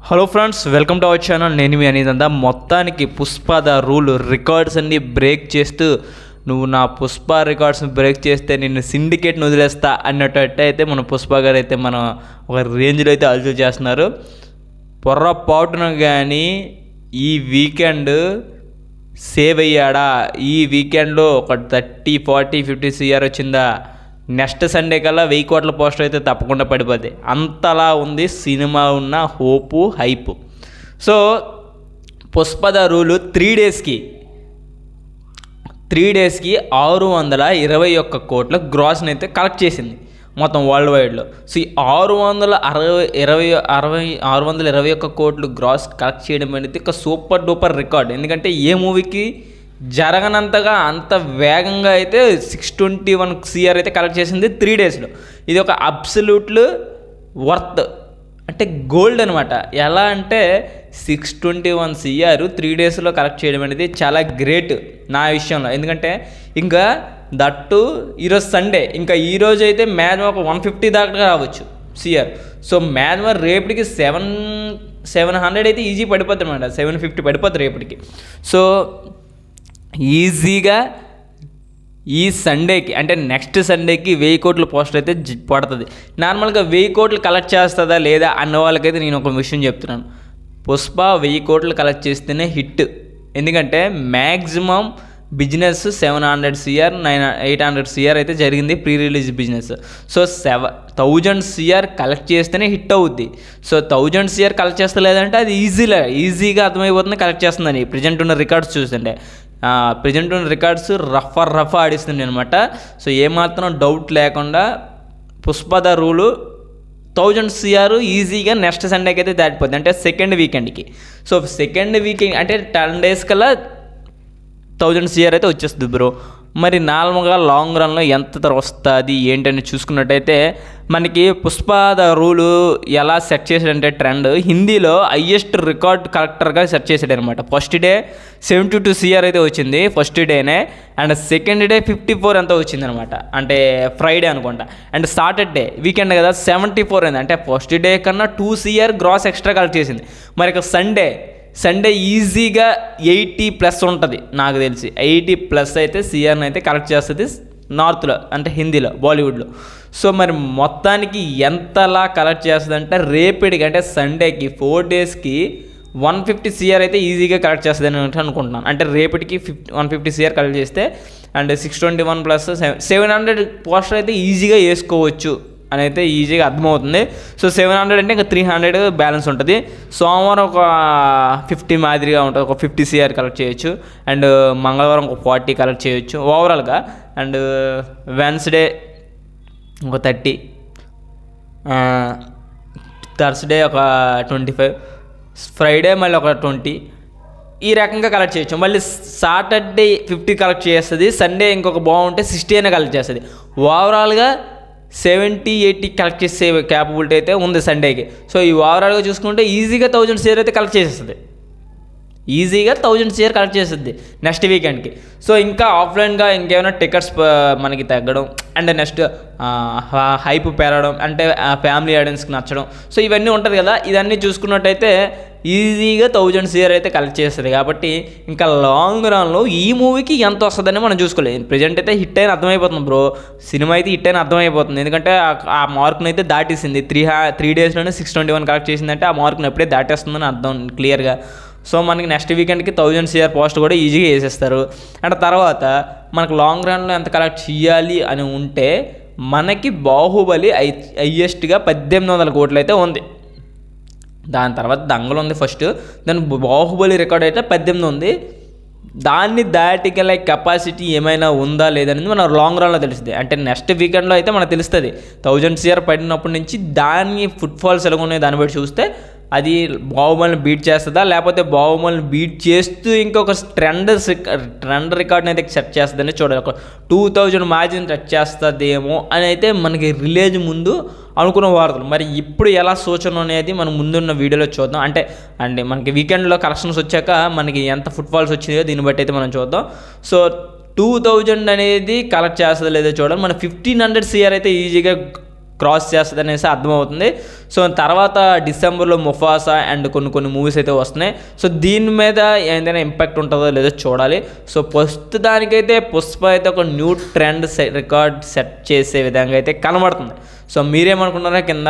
Hello friends, welcome to our channel. నేను మీ అనేదంతా మొత్తానికి Pushpa the rule records అన్ని బ్రేక్ చేస్తూ నువ్వు నా పుష్ప రికార్డ్స్ని బ్రేక్ చేస్తే నేను సిండికేట్ని వదిలేస్తా అన్నట్టు అయితే మన పుష్ప గారు అయితే మన ఒక రేంజ్లో అయితే అల్చూ చేస్తున్నారు. పొర్రపాటున కానీ ఈ వీకెండ్ సేవ్ అయ్యాడా? ఈ వీకెండ్లో ఒక 30, 40, 50 CR వచ్చిందా? నెక్స్ట్ సండే కల్లా 1000 కోట్ల పోస్టర్ అయితే తప్పకుండా పడిపోద్ది. అంతలా ఉంది సినిమా ఉన్న hope, hype. So Pushpa the rule 3 డేస్కి 621 కోట్ల గ్రాస్ని అయితే కలెక్ట్ చేసింది మొత్తం వరల్డ్ వైడ్లో. సో ఈ 621 కోట్లు గ్రాస్ కలెక్ట్ చేయడం అనేది ఒక సూపర్ డూపర్ రికార్డ్. ఎందుకంటే ఏ మూవీకి జరగనంతగా అంత వేగంగా అయితే 621 CR అయితే కలెక్ట్ చేసింది 3 డేస్లో. ఇది ఒక అబ్సల్యూట్లు వర్త్, అంటే గోల్డ్ అనమాట. ఎలా అంటే 621 CR 3 డేస్లో కలెక్ట్ చేయడం అనేది చాలా గ్రేట్ నా విషయంలో. ఎందుకంటే ఇంకా దట్టు ఈరోజు సండే, ఇంకా ఈరోజు అయితే మ్యాక్సిమం ఒక 150 దాకా రావచ్చు CR. సో మ్యాక్సిమం రేపటికి 700 అయితే ఈజీ పడిపోతుంది అనమాట. 750 పడిపోతుంది రేపటికి. సో ఈజీగా ఈ సండేకి, అంటే నెక్స్ట్ సండేకి 1000 కోట్ల పోస్టర్ అయితే పడుతుంది. నార్మల్గా 1000 కోట్లు కలెక్ట్ చేస్తుందా లేదా అన్న వాళ్ళకైతే నేను ఒక విషయం చెప్తున్నాను. పుష్ప 1000 కోట్లు కలెక్ట్ చేస్తేనే హిట్. ఎందుకంటే మ్యాక్సిమం బిజినెస్ 700 CR 800 CR అయితే జరిగింది pre release business. So 1000 CR collect చేస్తేనే హిట్ అవుద్ది. సో 1000 CR కలెక్ట్ చేస్తలేదంటే అది ఈజీగా అర్థమైపోతుంది కలెక్ట్ చేస్తుందని. ప్రజెంట్ ఉన్న రికార్డ్స్ చూస్తుంటే ప్రజెంట్ ఉన్న రికార్డ్స్ రఫ్ ఆడిస్తుంది అనమాట. సో ఏమాత్రం డౌట్ లేకుండా పుష్ప ద రూలు 1000 CR ఈజీగా నెక్స్ట్ సండేకి అయితే దాటిపోద్ది, అంటే సెకండ్ వీకెండ్కి. సో సెకండ్ వీకెండ్ అంటే 10 డేస్ కల్లా 1000 CR అయితే వచ్చేస్తుంది బ్రో. మరి నార్మల్గా లాంగ్ రన్లో ఎంత వస్తుంది ఏంటని చూసుకున్నట్టయితే మనకి పుష్ప ద రూలు ఎలా సెట్ చేశాడంటే ట్రెండ్ హిందీలో హైయెస్ట్ రికార్డ్ కలెక్టర్గా సెట్ చేశాడు అనమాట. ఫస్ట్ డే 72 CR అయితే వచ్చింది ఫస్ట్ డేనే. అండ్ సెకండ్ డే 54 ఎంత వచ్చింది అనమాట, అంటే ఫ్రైడే అనుకుంటా. అండ్ సాటర్డే వీకెండ్ కదా 74 అయింది, అంటే ఫస్ట్ డే కన్నా 2 CR గ్రాస్ ఎక్స్ట్రా కలెక్ట్ చేసింది. మరి ఇక సండే ఈజీగా 80+ ఉంటుంది నాకు తెలిసి. 80+ అయితే CRని అయితే కలెక్ట్ చేస్తుంది నార్త్లో, అంటే హిందీలో, బాలీవుడ్లో. సో మరి మొత్తానికి ఎంతలా కలెక్ట్ చేస్తుంది అంటే రేపటికి, అంటే సండేకి 4 డేస్కి 150 CR అయితే ఈజీగా కలెక్ట్ చేస్తుంది అని అనుకుంటున్నాను. అంటే రేపటికి 150 CR కలెక్ట్ చేస్తే అండ్ 621 ప్లస్ 700 పోస్టర్ అయితే ఈజీగా వేసుకోవచ్చు అని అయితే ఈజీగా అర్థమవుతుంది. సో 700 అంటే ఇంకా 300 బ్యాలెన్స్ ఉంటుంది. సోమవారం ఒక 50 మాదిరిగా ఉంటుంది, ఒక 50 CR కలెక్ట్ చేయొచ్చు. అండ్ మంగళవారం ఒక 40 కలెక్ట్ చేయొచ్చు ఓవరాల్గా. అండ్ వెన్స్డే ఒక 30, థర్స్డే ఒక 25, ఫ్రైడే మళ్ళీ ఒక 20, ఈ రకంగా కలెక్ట్ చేయొచ్చు. మళ్ళీ సాటర్డే 50 కలెక్ట్ చేస్తుంది, సండే ఇంకొక బాగుంటే 60 అయినా కలెక్ట్ చేస్తుంది. ఓవరాల్గా 70-80 కలెక్ట్ చేసే క్యాపబిలిటీ అయితే ఉంది సండేకి. సో ఈ ఓవరాల్గా చూసుకుంటే ఈజీగా 1000 CR అయితే కలెక్ట్ చేసేస్తుంది. ఈజీగా 1000 CR కలెక్ట్ చేస్తుంది నెక్స్ట్ వీకెండ్కి. సో ఇంకా ఆఫ్లైన్గా ఇంకేమైనా టికెట్స్ మనకి తగ్గడం, అండ్ నెక్స్ట్ హైప్ పెరగడం, అంటే ఫ్యామిలీ ఆడియన్స్కి నచ్చడం. సో ఇవన్నీ ఉంటుంది కదా, ఇవన్నీ చూసుకున్నట్టయితే ఈజీగా 1000 CR అయితే కలెక్ట్ చేస్తుంది. కాబట్టి ఇంకా లాంగ్ రన్లో ఈ మూవీకి ఎంత వస్తుందని మనం చూసుకోలేదు. ప్రజెంట్ అయితే హిట్ అయిన అర్థమైపోతుంది బ్రో, సినిమా అయితే హిట్ అయిన అర్థమైపోతుంది. ఎందుకంటే ఆ మార్క్ని అయితే దాటేసింది. 3 డేస్లోనే 621 కలెక్ట్ చేసిందంటే ఆ మార్క్ని ఎప్పుడే దాటేస్తుందని అర్థం క్లియర్గా. సో మనకి నెక్స్ట్ వీకెండ్కి 1000 CR పోస్ట్ కూడా ఈజీగా వేసేస్తారు. అండ్ తర్వాత మనకు లాంగ్ రన్లో ఎంత కలెక్ట్ చేయాలి అని ఉంటే మనకి బాహుబలి హైయెస్ట్గా 1800 కోట్లు అయితే ఉంది. దాని తర్వాత దంగల్ ఉంది ఫస్ట్, దాని బాహుబలి రికార్డ్ అయితే 18 ఉంది. దాన్ని దాటిగల కెపాసిటీ ఏమైనా ఉందా లేదనేది మన లాంగ్ రన్లో తెలుస్తుంది. అంటే నెక్స్ట్ వీకెండ్లో అయితే మనకు తెలుస్తుంది 1000 CR పడినప్పటి నుంచి దాని ఫుట్ఫాల్స్ ఎలా ఉన్నాయి దాన్ని బట్టి చూస్తే అది బాహుబలిని బీట్ చేస్తుందా, లేకపోతే బాహుబలిని బీట్ చేస్తూ ఇంకొక ట్రెండ్ రికార్డ్ని అయితే సెట్ చేస్తుందని చూడాలి. ఒక 2000 మార్జిన్ టచ్ చేస్తుందేమో అని అయితే మనకి రిలీజ్ ముందు అనుకున్న వార్తలు. మరి ఇప్పుడు ఎలా సూచన అనేది మనం ముందున్న వీడియోలో చూద్దాం. అంటే మనకి వీకెండ్లో కలెక్షన్స్ వచ్చాక మనకి ఎంత ఫుట్ఫాల్స్ వచ్చినాయో దీన్ని బట్టి అయితే మనం చూద్దాం. సో 2000 అనేది కలెక్ట్ చేస్తుందో లేదో చూడాలి. మన 1500 CR అయితే ఈజీగా క్రాస్ చేస్తుంది అనేసి అర్థమవుతుంది. సో తర్వాత డిసెంబర్లో ముఫాసా అండ్ కొన్ని మూవీస్ అయితే వస్తున్నాయి. సో దీని మీద ఏదైనా ఇంపాక్ట్ ఉంటుందో లేదో చూడాలి. సో ప్రస్తుతానికైతే పుష్ప అయితే ఒక న్యూ ట్రెండ్ రికార్డ్ సెట్ చేసే విధంగా అయితే కనబడుతుంది. సో మీరేమనుకున్నారో కింద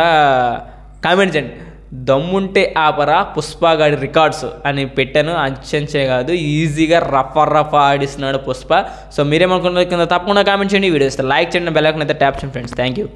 కామెంట్ చేయండి. దమ్ముంటే ఆపరా పుష్పగాడి రికార్డ్స్ అని పెట్టాను. అంచే కాదు, ఈజీగా రఫా ఆడిస్తున్నాడు పుష్ప. సో మీరేమనుకున్నారు కింద తప్పకుండా కామెంట్ చేయండి. వీడియో ఇస్తే లైక్ చేయండి, బెల్ ఐకాన్ అయితే ట్యాప్ చేయండి ఫ్రెండ్స్. Thank you.